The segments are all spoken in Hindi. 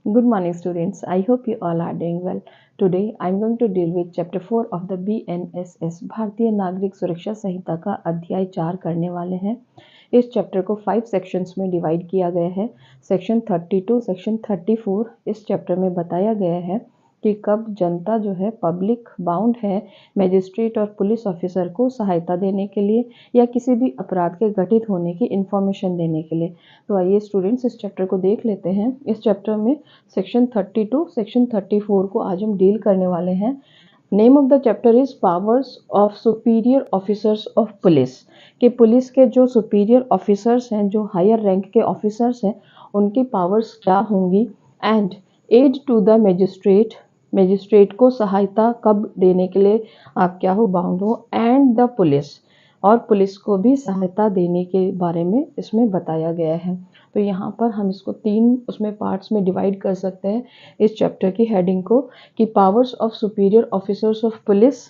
Good morning, students. I hope you all are doing well. Today, I am going to deal with Chapter 4 of the BNSS भारतीय नागरिक सुरक्षा संहिता का अध्याय 4 करने वाले हैं। इस चैप्टर को 5 सेक्शंस में डिवाइड किया गया है। सेक्शन 32, सेक्शन 34 इस चैप्टर में बताया गया है कि कब जनता जो है पब्लिक बाउंड है मजिस्ट्रेट और पुलिस ऑफिसर को सहायता देने के लिए या किसी भी अपराध के घटित होने की इंफॉर्मेशन देने के लिए। तो आइए स्टूडेंट्स इस चैप्टर को देख लेते हैं। इस चैप्टर में सेक्शन 32, सेक्शन 34 को आज हम डील करने वाले हैं। Name of the chapter is powers of superior officers of police. कि पुलिस के जो सुपीरियर ऑफिसर्स हैं, जो हायर रैंक के ऑफिसर्स हैं, उनकी पावर्स क्या होंगी। And aid to the magistrate, magistrate को सहायता कब देने के लिए आप क्या हो, बाउंड हो। एंड द पुलिस, और पुलिस को भी सहायता देने के बारे में इसमें बताया गया है। तो यहाँ पर हम इसको 3 उसमें पार्ट्स में डिवाइड कर सकते हैं इस चैप्टर की हेडिंग को, कि powers of superior officers of police,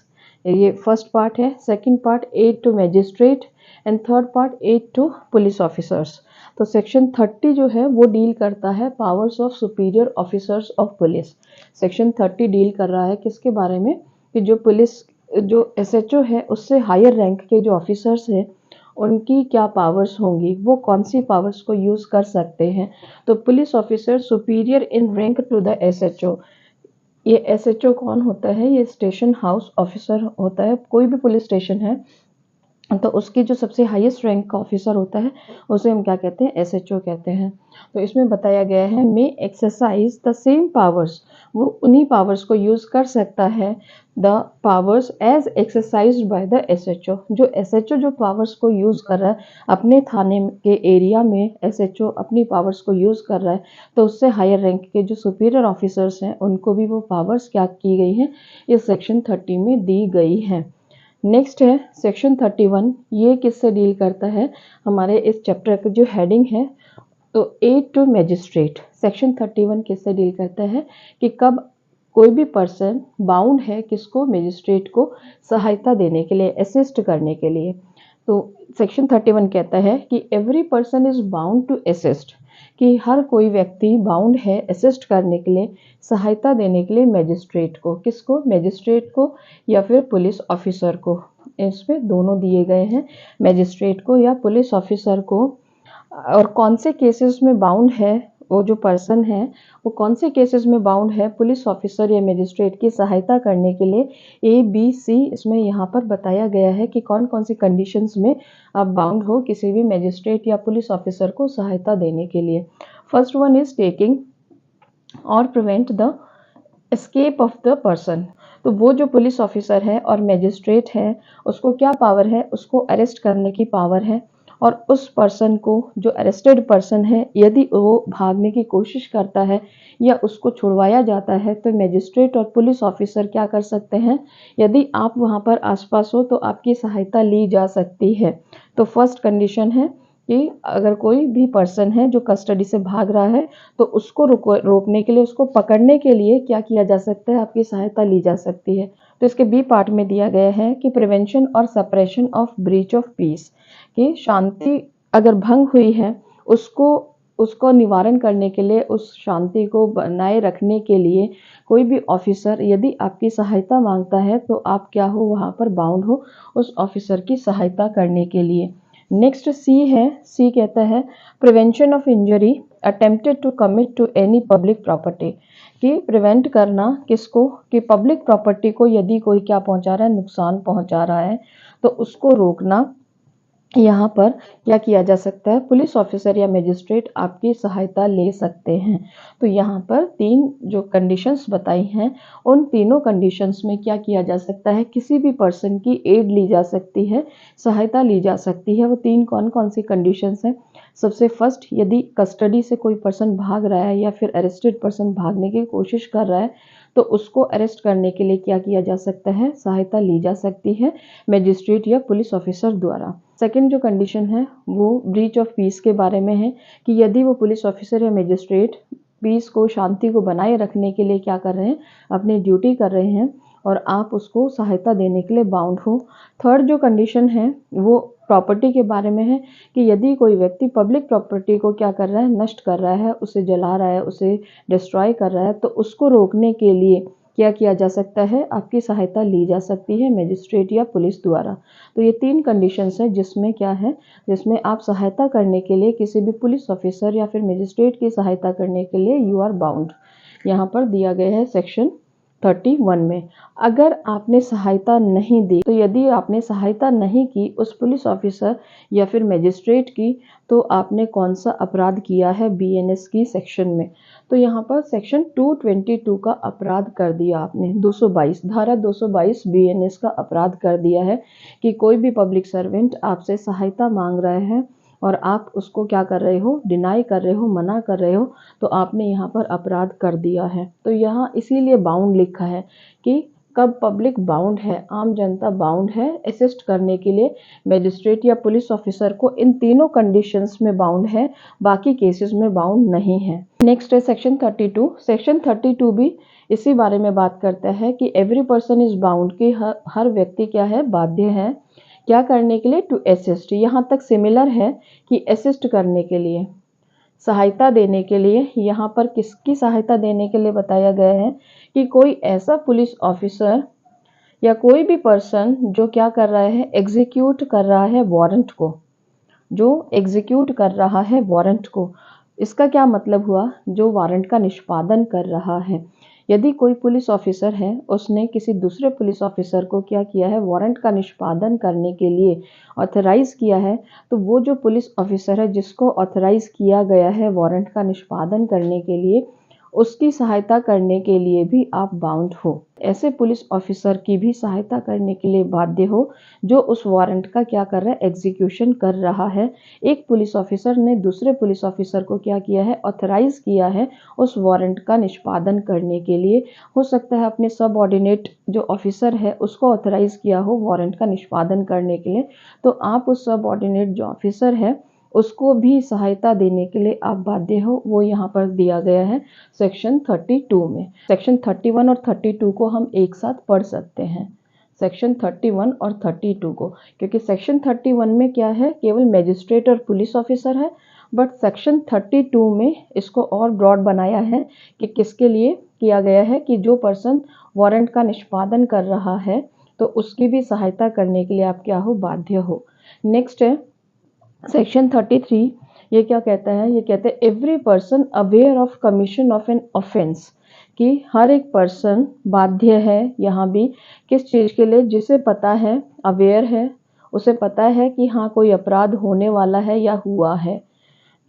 ये फर्स्ट पार्ट है। Second part aid to magistrate and third part aid to police officers. तो सेक्शन 30 जो है वो डील करता है powers of superior officers of police. Section 30 deal कर रहा है किसके बारे में, कि जो पुलिस जो एसएचओ है उससे हायर रैंक के जो ऑफिसर्स हैं उनकी क्या पावर्स होंगी, वो कौन सी पावर्स को यूज़ कर सकते हैं। तो police officer superior in rank to the SHO, ये एसएचओ कौन होता है, ये स्टेशन हाउस ऑफिसर होता है। कोई भी पुलिस स्टेशन है तो उसकी जो सबसे हाईएस्ट रैंक का ऑफिसर होता है उसे हम क्या कहते हैं, एसएचओ कहते हैं। तो इसमें बताया गया है may exercise the same powers, वो उन्हीं पावर्स को यूज़ कर सकता है, the powers as exercised by the SHO. जो एसएचओ जो पावर्स को यूज़ कर रहा है अपने थाने के एरिया में, एसएचओ अपनी पावर्स को यूज़ कर रहा है, तो उससे हायर रैंक के जो सुपीरियर ऑफिसर्स हैं उनको भी वो पावर्स क्या की गई हैं, इस सेक्शन 30 में दी गई हैं। नेक्स्ट है सेक्शन 31। ये किससे डील करता है, हमारे इस चैप्टर का जो हेडिंग है, तो एड टू मजिस्ट्रेट। सेक्शन 31 किससे डील करता है कि कब कोई भी पर्सन बाउंड है किसको, मजिस्ट्रेट को सहायता देने के लिए, असिस्ट करने के लिए। तो सेक्शन 31 कहता है कि every person is bound to assist, कि हर कोई व्यक्ति बाउंड है असिस्ट करने के लिए, सहायता देने के लिए मजिस्ट्रेट को। किसको, मजिस्ट्रेट को या फिर पुलिस ऑफिसर को। इसमें दोनों दिए गए हैं, मजिस्ट्रेट को या पुलिस ऑफिसर को। और कौन से केसेस में बाउंड है वो जो पर्सन है, वो कौन से केसेस में बाउंड है पुलिस ऑफिसर या मजिस्ट्रेट की सहायता करने के लिए, ए बी सी इसमें यहाँ पर बताया गया है कि कौन कौन सी कंडीशंस में आप बाउंड हो किसी भी मजिस्ट्रेट या पुलिस ऑफिसर को सहायता देने के लिए। फर्स्ट वन इज टेकिंग और prevent the escape of the person. तो वो जो पुलिस ऑफिसर है और मजिस्ट्रेट है उसको क्या पावर है, उसको अरेस्ट करने की पावर है। और उस पर्सन को, जो अरेस्टेड पर्सन है, यदि वो भागने की कोशिश करता है या उसको छुड़वाया जाता है तो मजिस्ट्रेट और पुलिस ऑफिसर क्या कर सकते हैं, यदि आप वहाँ पर आसपास हो तो आपकी सहायता ली जा सकती है। तो फर्स्ट कंडीशन है कि अगर कोई भी पर्सन है जो कस्टडी से भाग रहा है तो उसको रोकने के लिए, उसको पकड़ने के लिए क्या किया जा सकता है, आपकी सहायता ली जा सकती है। तो इसके बी पार्ट में दिया गया है कि प्रिवेंशन और suppression of breach of peace, कि शांति अगर भंग हुई है उसको निवारण करने के लिए, उस शांति को बनाए रखने के लिए कोई भी ऑफिसर यदि आपकी सहायता मांगता है तो आप क्या हो, वहाँ पर बाउंड हो उस ऑफिसर की सहायता करने के लिए। नेक्स्ट सी है, सी कहता है prevention of injury attempted to commit to any public property, कि प्रिवेंट करना किसको, कि पब्लिक प्रॉपर्टी को यदि कोई क्या पहुंचा रहा है, नुकसान पहुंचा रहा है, तो उसको रोकना। यहाँ पर क्या किया जा सकता है, पुलिस ऑफिसर या मजिस्ट्रेट आपकी सहायता ले सकते हैं। तो यहाँ पर 3 जो कंडीशंस बताई हैं उन तीनों कंडीशंस में क्या किया जा सकता है, किसी भी पर्सन की एड ली जा सकती है, सहायता ली जा सकती है। वो 3 कौन कौन सी कंडीशंस हैं। सबसे फर्स्ट, यदि कस्टडी से कोई पर्सन भाग रहा है या फिर अरेस्टेड पर्सन भागने की कोशिश कर रहा है तो उसको अरेस्ट करने के लिए क्या किया जा सकता है, सहायता ली जा सकती है मजिस्ट्रेट या पुलिस ऑफिसर द्वारा। सेकंड जो कंडीशन है वो ब्रीच ऑफ पीस के बारे में है, कि यदि वो पुलिस ऑफिसर या मजिस्ट्रेट पीस को, शांति को बनाए रखने के लिए क्या कर रहे हैं, अपनी ड्यूटी कर रहे हैं और आप उसको सहायता देने के लिए बाउंड हो। थर्ड जो कंडीशन है वो प्रॉपर्टी के बारे में है कि यदि कोई व्यक्ति पब्लिक प्रॉपर्टी को क्या कर रहा है, नष्ट कर रहा है, उसे जला रहा है, उसे डिस्ट्रॉय कर रहा है, तो उसको रोकने के लिए क्या किया जा सकता है, आपकी सहायता ली जा सकती है मजिस्ट्रेट या पुलिस द्वारा। तो ये 3 कंडीशंस है जिसमें क्या है, जिसमें आप सहायता करने के लिए किसी भी पुलिस ऑफिसर या फिर मजिस्ट्रेट की सहायता करने के लिए यू आर बाउंड, यहाँ पर दिया गया है सेक्शन 31 में। अगर आपने सहायता नहीं दी, तो यदि आपने सहायता नहीं की उस पुलिस ऑफिसर या फिर मजिस्ट्रेट की, तो आपने कौन सा अपराध किया है बीएनएस की सेक्शन में। तो यहाँ पर सेक्शन 222 का अपराध कर दिया आपने, 222 धारा 222 बीएनएस का अपराध कर दिया है कि कोई भी पब्लिक सर्वेंट आपसे सहायता मांग रहा है और आप उसको क्या कर रहे हो, डिनाई कर रहे हो, मना कर रहे हो, तो आपने यहाँ पर अपराध कर दिया है। तो यहाँ इसीलिए बाउंड लिखा है कि कब पब्लिक बाउंड है, आम जनता बाउंड है असिस्ट करने के लिए मजिस्ट्रेट या पुलिस ऑफिसर को, इन तीनों कंडीशंस में बाउंड है, बाकी केसेस में बाउंड नहीं है। नेक्स्ट है सेक्शन 32। सेक्शन 32 भी इसी बारे में बात करता है कि एवरी पर्सन इज बाउंड, कि हर व्यक्ति क्या है, बाध्य है क्या करने के लिए, टू असिस्ट। यहाँ तक सिमिलर है कि असिस्ट करने के लिए, सहायता देने के लिए। यहाँ पर किसकी सहायता देने के लिए बताया गया है कि कोई ऐसा पुलिस ऑफिसर या कोई भी पर्सन जो क्या कर रहा है, एग्जीक्यूट कर रहा है वारंट को, जो एग्जीक्यूट कर रहा है वारंट को। इसका क्या मतलब हुआ, जो वारंट का निष्पादन कर रहा है। यदि कोई पुलिस ऑफिसर है, उसने किसी दूसरे पुलिस ऑफिसर को क्या किया है, वारंट का निष्पादन करने के लिए ऑथराइज किया है, तो वो जो पुलिस ऑफिसर है जिसको ऑथराइज किया गया है वारंट का निष्पादन करने के लिए, उसकी सहायता करने के लिए भी आप बाउंड हो। ऐसे पुलिस ऑफिसर की भी सहायता करने के लिए बाध्य हो जो उस वारंट का क्या कर रहा है, एग्जीक्यूशन कर रहा है। एक पुलिस ऑफिसर ने दूसरे पुलिस ऑफिसर को क्या किया है, ऑथराइज किया है उस वारंट का निष्पादन करने के लिए। हो सकता है अपने सबऑर्डिनेट जो ऑफिसर है उसको ऑथराइज किया हो वारंट का निष्पादन करने के लिए, तो आप उस सबऑर्डिनेट जो ऑफिसर है उसको भी सहायता देने के लिए आप बाध्य हो। वो यहाँ पर दिया गया है सेक्शन 32 में। सेक्शन 31 और 32 को हम एक साथ पढ़ सकते हैं, सेक्शन 31 और 32 को, क्योंकि सेक्शन 31 में क्या है, केवल मजिस्ट्रेट और पुलिस ऑफिसर है, बट सेक्शन 32 में इसको और ब्रॉड बनाया है कि किसके लिए किया गया है, कि जो पर्सन वारंट का निष्पादन कर रहा है तो उसकी भी सहायता करने के लिए आप क्या हो, बाध्य हो। नेक्स्ट है सेक्शन 33। ये क्या कहता है, ये कहते हैं every person aware of commission of an offence, कि हर एक पर्सन बाध्य है यहाँ भी किस चीज़ के लिए, जिसे पता है, अवेयर है, उसे पता है कि हाँ कोई अपराध होने वाला है या हुआ है,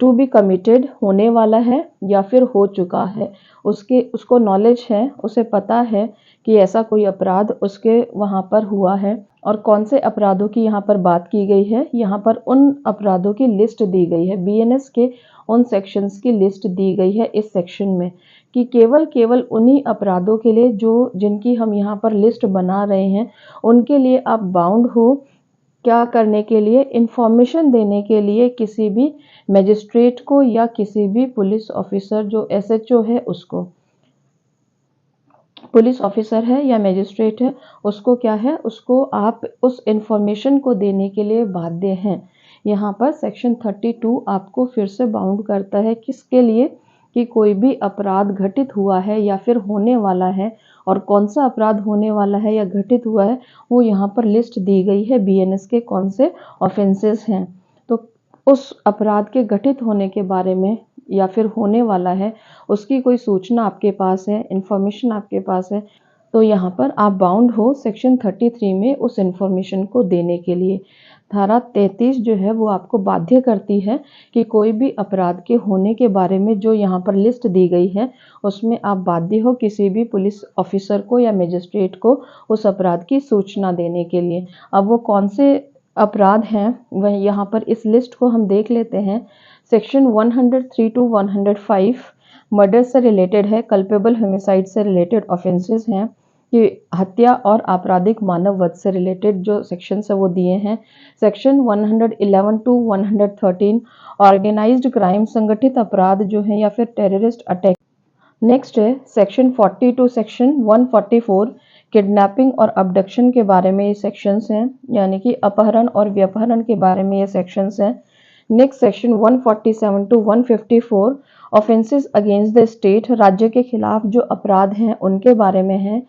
टू बी कमिटेड होने वाला है या फिर हो चुका है, उसको नॉलेज है, उसे पता है कि ऐसा कोई अपराध उसके वहाँ पर हुआ है। और कौन से अपराधों की यहाँ पर बात की गई है, यहाँ पर उन अपराधों की लिस्ट दी गई है, बीएनएस के उन सेक्शंस की लिस्ट दी गई है इस सेक्शन में, कि केवल उन्हीं अपराधों के लिए जो जिनकी हम यहाँ पर लिस्ट बना रहे हैं, उनके लिए आप बाउंड हो क्या करने के लिए, इंफॉर्मेशन देने के लिए किसी भी मजिस्ट्रेट को या किसी भी पुलिस ऑफिसर जो एसएचओ है उसको, पुलिस ऑफिसर है या मजिस्ट्रेट है उसको क्या है, उसको आप उस इंफॉर्मेशन को देने के लिए बाध्य हैं। यहाँ पर सेक्शन 32 आपको फिर से बाउंड करता है किसके लिए, कि कोई भी अपराध घटित हुआ है या फिर होने वाला है, और कौन सा अपराध होने वाला है या घटित हुआ है वो यहाँ पर लिस्ट दी गई है, बीएनएस के कौन से ऑफेंसेस हैं। तो उस अपराध के घटित होने के बारे में या फिर होने वाला है उसकी कोई सूचना आपके पास है, इंफॉर्मेशन आपके पास है, तो यहाँ पर आप बाउंड हो सेक्शन 33 में उस इंफॉर्मेशन को देने के लिए। धारा 33 जो है वो आपको बाध्य करती है कि कोई भी अपराध के होने के बारे में जो यहाँ पर लिस्ट दी गई है उसमें आप बाध्य हो किसी भी पुलिस ऑफिसर को या मजिस्ट्रेट को उस अपराध की सूचना देने के लिए। अब वो कौन से अपराध हैं वह यहाँ पर इस लिस्ट को हम देख लेते हैं। सेक्शन 103 टू 105 मर्डर से रिलेटेड है, कल्पेबल होमिसाइड से रिलेटेड ऑफेंसेस हैं, कि हत्या और आपराधिक मानव वध से रिलेटेड जो सेक्शन है वो दिए हैं। सेक्शन 111 टू 113 ऑर्गेनाइज्ड क्राइम, संगठित अपराध जो है या फिर टेररिस्ट अटैक। नेक्स्ट है सेक्शन 40 टू सेक्शन 144 किडनैपिंग और अबडक्शन के बारे में ये सेक्शंस हैं, यानी कि अपहरण और व्यपहरण के बारे में ये सेक्शंस हैं। Next section 147 to 154 offences against the state, राज्य के खिलाफ जो अपराध हैं उनके बारे में है।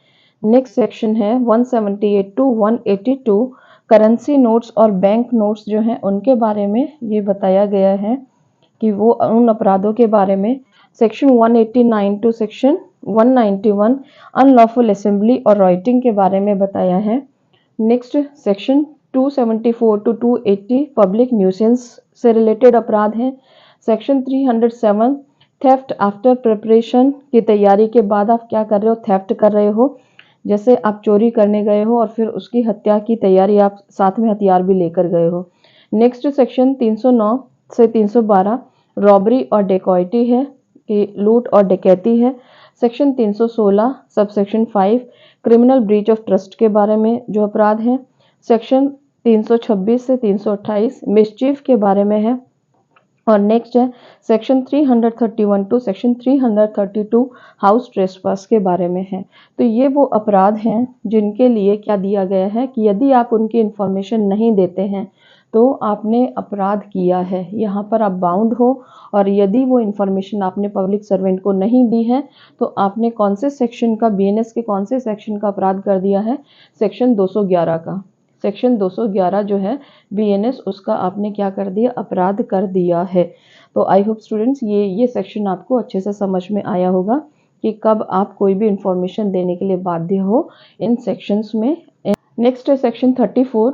नेक्स्ट सेक्शन है 178 टू 182 करेंसी नोट्स और बैंक नोट्स जो हैं उनके बारे में ये बताया गया है कि वो उन अपराधों के बारे में। Section 189 to section 191 unlawful assembly और राइटिंग के बारे में बताया है। Next section 274 to 280 public nuisance से रिलेटेड अपराध हैं। सेक्शन 307 थेफ्ट आफ्टर प्रिपरेशन की तैयारी के बाद आप क्या कर रहे हो, थेफ्ट कर रहे हो, जैसे आप चोरी करने गए हो और फिर उसकी हत्या की तैयारी, आप साथ में हथियार भी लेकर गए हो। नेक्स्ट सेक्शन 309 से 312 रॉबरी और डेकॉइटी है कि लूट और डकैती है। Section 316 sub section 5 criminal breach of trust के बारे में जो अपराध हैं। सेक्शन 326 से 328 मिसचीफ के बारे में है। और नेक्स्ट है section 331 to section 332 house trespass के बारे में है। तो ये वो अपराध हैं जिनके लिए क्या दिया गया है कि यदि आप उनकी इंफॉर्मेशन नहीं देते हैं तो आपने अपराध किया है, यहाँ पर आप बाउंड हो। और यदि वो इन्फॉर्मेशन आपने पब्लिक सर्वेंट को नहीं दी है तो आपने कौन से सेक्शन का, बीएनएस के कौन से सेक्शन का अपराध कर दिया है, सेक्शन 211 का। सेक्शन 211 जो है बीएनएस, उसका आपने क्या कर दिया, अपराध कर दिया है। तो आई होप स्टूडेंट्स ये सेक्शन आपको अच्छे से समझ में आया होगा कि कब आप कोई भी इंफॉर्मेशन देने के लिए बाध्य हो इन सेक्शंस में। नेक्स्ट है सेक्शन 34।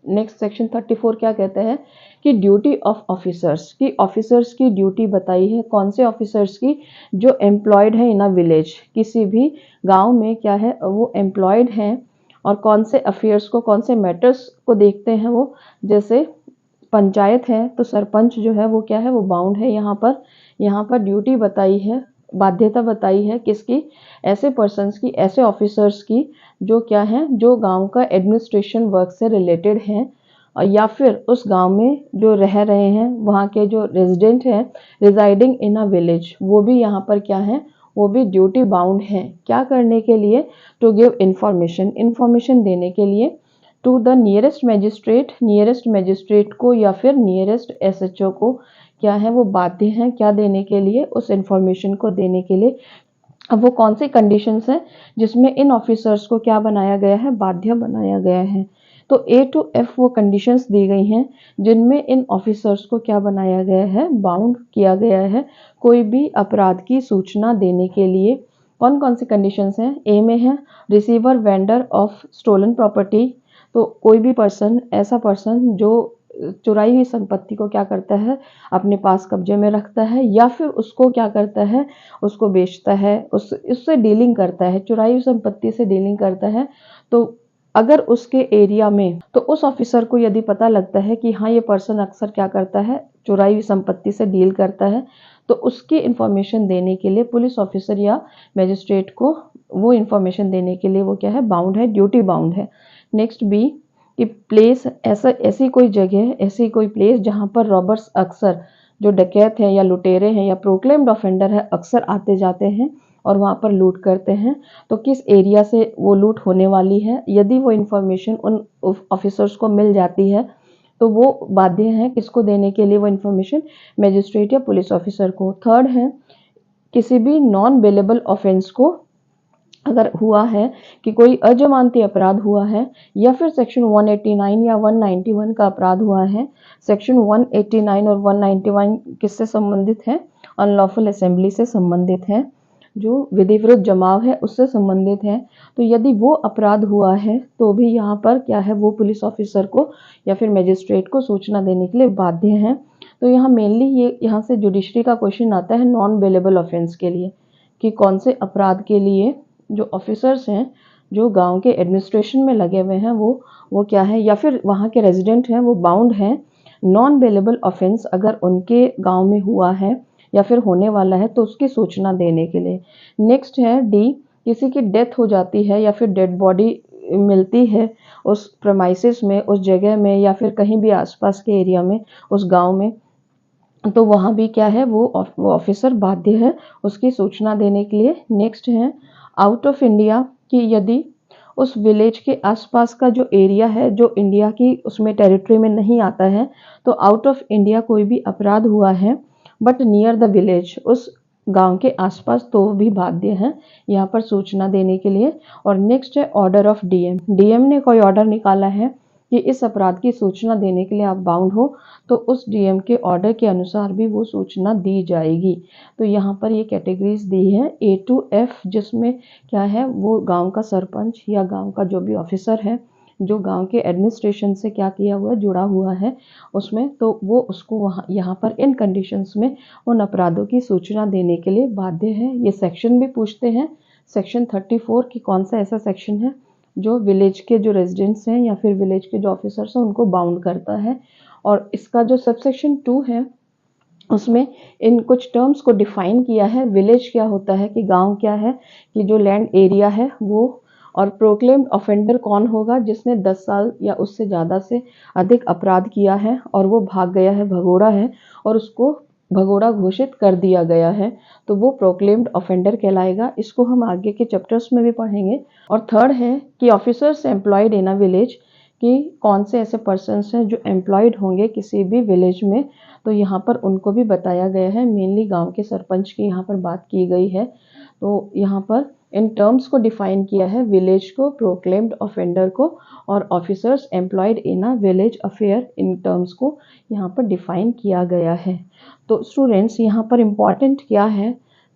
नेक्स्ट सेक्शन 34 क्या कहता है कि ड्यूटी ऑफ ऑफिसर्स की, ऑफिसर्स की ड्यूटी बताई है। कौन से ऑफिसर्स की, जो एम्प्लॉयड है इन अ विलेज, किसी भी गांव में क्या है वो एम्प्लॉयड हैं और कौन से अफेयर्स को, कौन से मैटर्स को देखते हैं वो। जैसे पंचायत है तो सरपंच जो है वो क्या है, वो बाउंड है। यहाँ पर ड्यूटी बताई है, बाध्यता बताई है किसकी, ऐसे पर्सन्स की, ऐसे ऑफिसर्स की जो क्या है, जो गांव का एडमिनिस्ट्रेशन वर्क से रिलेटेड हैं या फिर उस गांव में जो रह रहे हैं, वहाँ के जो रेजिडेंट हैं, रिजाइडिंग इन अ विलेज, वो भी यहाँ पर क्या है, वो भी ड्यूटी बाउंड हैं। क्या करने के लिए, टू गिव इंफॉर्मेशन, इंफॉर्मेशन देने के लिए to the nearest magistrate, nearest magistrate को या फिर नियरेस्ट एसएचओ को क्या है, वो बाध्य हैं क्या देने के लिए, उस इंफॉर्मेशन को देने के लिए। अब वो कौन सी कंडीशंस हैं जिसमें इन ऑफिसर्स को क्या बनाया गया है, बाध्य बनाया गया है। तो ए टू एफ वो कंडीशंस दी गई हैं जिनमें इन ऑफिसर्स को क्या बनाया गया है, बाउंड किया गया है कोई भी अपराध की सूचना देने के लिए। कौन कौन सी कंडीशंस हैं, ए में है receiver vendor of stolen property, तो कोई भी पर्सन, ऐसा पर्सन जो चुराई हुई संपत्ति को क्या करता है, अपने पास कब्जे में रखता है या फिर उसको क्या करता है, उसको बेचता है, उससे डीलिंग करता है, चुराई हुई संपत्ति से डीलिंग करता है। तो अगर उसके एरिया में, तो उस ऑफिसर को यदि पता लगता है कि हाँ ये पर्सन अक्सर क्या करता है, चुराई हुई संपत्ति से डील करता है, तो उसकी इंफॉर्मेशन देने के लिए पुलिस ऑफिसर या मजिस्ट्रेट को वो इंफॉर्मेशन देने के लिए वो क्या है, बाउंड है, ड्यूटी बाउंड है। नेक्स्ट बी कि प्लेस, ऐसी कोई जगह, ऐसी कोई प्लेस जहाँ पर रॉबर्स अक्सर, जो डकैत हैं या लुटेरे हैं या प्रोक्लेम्ड ऑफेंडर है, अक्सर आते जाते हैं और वहाँ पर लूट करते हैं। तो किस एरिया से वो लूट होने वाली है, यदि वो इंफॉर्मेशन उन ऑफिसर्स को मिल जाती है तो वो बाध्य हैं किसको देने के लिए वो इंफॉर्मेशन, मजिस्ट्रेट या पुलिस ऑफिसर को। थर्ड है किसी भी नॉन बेलेबल ऑफेंस को अगर हुआ है कि कोई अजमानती अपराध हुआ है या फिर सेक्शन 189 या 191 का अपराध हुआ है। सेक्शन 189 और 191 किससे संबंधित है, अनलॉफुल असेंबली से संबंधित है, जो विधि विरुद्ध जमाव है उससे संबंधित है। तो यदि वो अपराध हुआ है तो भी यहाँ पर क्या है, वो पुलिस ऑफिसर को या फिर मजिस्ट्रेट को सूचना देने के लिए बाध्य हैं। तो यहाँ मेनली ये यहाँ से जुडिशरी का क्वेश्चन आता है नॉन बेलेबल ऑफेंस के लिए कि कौन से अपराध के लिए जो ऑफिसर्स हैं जो गांव के एडमिनिस्ट्रेशन में लगे हुए हैं वो क्या है, या फिर वहाँ के रेजिडेंट हैं, वो बाउंड हैं नॉन बेलेबल ऑफेंस अगर उनके गांव में हुआ है या फिर होने वाला है तो उसकी सूचना देने के लिए। नेक्स्ट है डी, किसी की डेथ हो जाती है या फिर डेड बॉडी मिलती है उस प्रेमाइसिस में, उस जगह में या फिर कहीं भी आसपास के एरिया में, उस गांव में, तो वहाँ भी क्या है, वो ऑफिसर बाध्य है उसकी सूचना देने के लिए। नेक्स्ट है आउट ऑफ इंडिया कि यदि उस विलेज के आसपास का जो एरिया है जो इंडिया की उसमें टेरिटरी में नहीं आता है, तो आउट ऑफ इंडिया कोई भी अपराध हुआ है बट नियर द विलेज, उस गांव के आसपास, तो भी बाध्य हैं यहाँ पर सूचना देने के लिए। और नेक्स्ट है ऑर्डर ऑफ डीएम। डीएम ने कोई ऑर्डर निकाला है कि इस अपराध की सूचना देने के लिए आप बाउंड हो, तो उस डीएम के ऑर्डर के अनुसार भी वो सूचना दी जाएगी। तो यहाँ पर ये कैटेगरीज दी है A to F, जिसमें क्या है, वो गांव का सरपंच या गांव का जो भी ऑफिसर है जो गांव के एडमिनिस्ट्रेशन से क्या किया हुआ जुड़ा हुआ है उसमें, तो वो उसको वहाँ यहाँ पर इन कंडीशंस में उन अपराधों की सूचना देने के लिए बाध्य है। ये सेक्शन भी पूछते हैं, सेक्शन 34 की कौन सा ऐसा सेक्शन है जो विलेज के जो रेजिडेंट्स हैं या फिर विलेज के जो ऑफिसर्स हैं उनको बाउंड करता है। और इसका जो सबसेक्शन 2 है उसमें इन कुछ टर्म्स को डिफाइन किया है। विलेज क्या होता है, कि गांव क्या है, कि जो लैंड एरिया है वो, और प्रोक्लेम्ड ऑफेंडर कौन होगा, जिसने 10 साल या उससे ज़्यादा से अधिक अपराध किया है और वो भाग गया है, भगोड़ा है, और उसको भगोड़ा घोषित कर दिया गया है, तो वो प्रोक्लेम्ड ऑफेंडर कहलाएगा। इसको हम आगे के चैप्टर्स में भी पढ़ेंगे। और थर्ड है कि officers employed in a village, कि कौन से ऐसे पर्सन्स हैं जो एम्प्लॉयड होंगे किसी भी विलेज में, तो यहाँ पर उनको भी बताया गया है। मेनली गांव के सरपंच की यहाँ पर बात की गई है। तो यहाँ पर इन टर्म्स को डिफाइन किया है, विलेज को, प्रोक्लेम्ड ऑफेंडर को, और officers employed in a village affair, in terms को यहाँ पर डिफाइन किया गया है। तो स्टूडेंट्स यहाँ पर इम्पॉर्टेंट क्या है,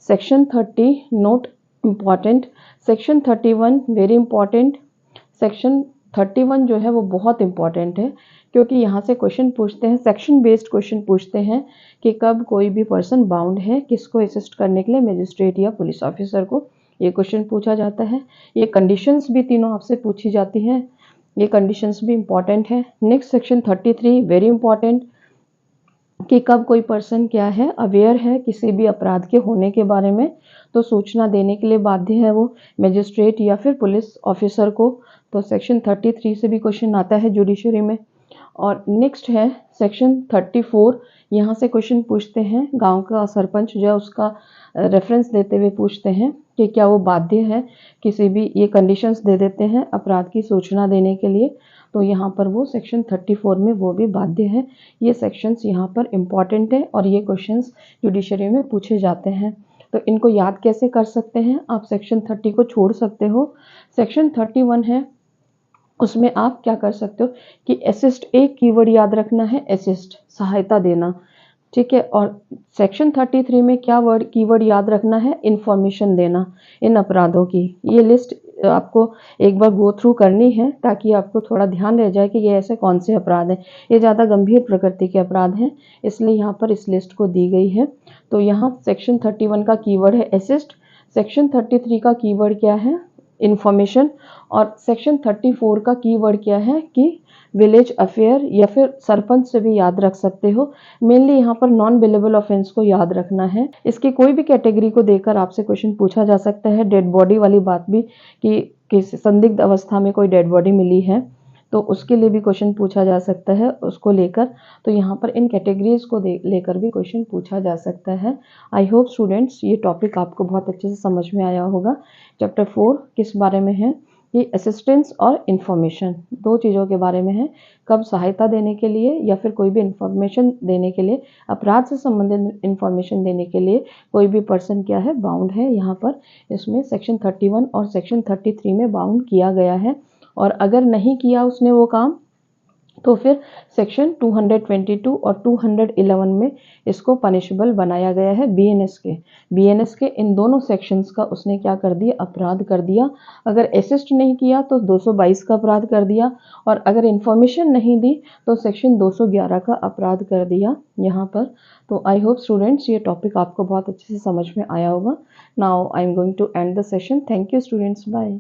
section 30 note important, section 31 very important, section 31 जो है वो बहुत इंपॉर्टेंट है, क्योंकि यहाँ से क्वेश्चन पूछते हैं, सेक्शन बेस्ड क्वेश्चन पूछते हैं कि कब कोई भी पर्सन बाउंड है, किसको असिस्ट करने के लिए, मजिस्ट्रेट या पुलिस ऑफिसर को, ये क्वेश्चन पूछा जाता है। ये कंडीशंस भी तीनों आपसे पूछी जाती हैं, ये कंडीशंस भी इंपॉर्टेंट है। नेक्स्ट सेक्शन 33 वेरी इंपॉर्टेंट, कि कब कोई पर्सन क्या है, अवेयर है किसी भी अपराध के होने के बारे में, तो सूचना देने के लिए बाध्य है वो मजिस्ट्रेट या फिर पुलिस ऑफिसर को। तो सेक्शन 33 से भी क्वेश्चन आता है जुडिशरी में। और नेक्स्ट है सेक्शन 34, यहाँ से क्वेश्चन पूछते हैं, गांव का सरपंच जो है उसका रेफरेंस देते हुए पूछते हैं कि क्या वो बाध्य है किसी भी, ये कंडीशंस दे देते हैं अपराध की सूचना देने के लिए, तो यहाँ पर वो सेक्शन 34 में वो भी बाध्य है। ये सेक्शंस यहाँ पर इम्पॉर्टेंट है और ये क्वेश्चंस जुडिशरी में पूछे जाते हैं। तो इनको याद कैसे कर सकते हैं, आप सेक्शन 30 को छोड़ सकते हो। सेक्शन 31 है, उसमें आप क्या कर सकते हो कि असिस्ट, एक कीवर्ड याद रखना है, असिस्ट, सहायता देना, ठीक है। और सेक्शन 33 में क्या वर्ड, कीवर्ड याद रखना है, इंफॉर्मेशन देना इन अपराधों की। ये लिस्ट आपको एक बार गो थ्रू करनी है ताकि आपको थोड़ा ध्यान रह जाए कि ये ऐसे कौन से अपराध हैं। ये ज़्यादा गंभीर प्रकृति के अपराध हैं, इसलिए यहाँ पर इस लिस्ट को दी गई है। तो यहाँ सेक्शन 31 का कीवर्ड है असिस्ट, सेक्शन 33 का कीवर्ड क्या है, इंफॉर्मेशन, और सेक्शन 34 का कीवर्ड क्या है कि विलेज अफेयर, या फिर सरपंच से भी याद रख सकते हो। मेनली यहाँ पर नॉन बिलेबल ऑफेंस को याद रखना है। इसकी कोई भी कैटेगरी को देकर आपसे क्वेश्चन पूछा जा सकता है। डेड बॉडी वाली बात भी, कि किसी संदिग्ध अवस्था में कोई डेड बॉडी मिली है तो उसके लिए भी क्वेश्चन पूछा जा सकता है उसको लेकर। तो यहाँ पर इन कैटेगरीज को लेकर भी क्वेश्चन पूछा जा सकता है। आई होप स्टूडेंट्स ये टॉपिक आपको बहुत अच्छे से समझ में आया होगा। चैप्टर 4 किस बारे में है, ये असिस्टेंस और इन्फॉर्मेशन, दो चीज़ों के बारे में है। कब सहायता देने के लिए या फिर कोई भी इन्फॉर्मेशन देने के लिए, अपराध से संबंधित इन्फॉर्मेशन देने के लिए कोई भी पर्सन क्या है, बाउंड है। यहाँ पर इसमें सेक्शन 31 और सेक्शन 33 में बाउंड किया गया है, और अगर नहीं किया उसने वो काम तो फिर सेक्शन 222 और 211 में इसको पनिशेबल बनाया गया है। बीएनएस के इन दोनों सेक्शंस का उसने क्या कर दिया, अपराध कर दिया। अगर असिस्ट नहीं किया तो 222 का अपराध कर दिया, और अगर इंफॉर्मेशन नहीं दी तो सेक्शन 211 का अपराध कर दिया यहाँ पर। तो आई होप स्टूडेंट्स ये टॉपिक आपको बहुत अच्छे से समझ में आया होगा। Now I am going to end the session. Thank you students, bye.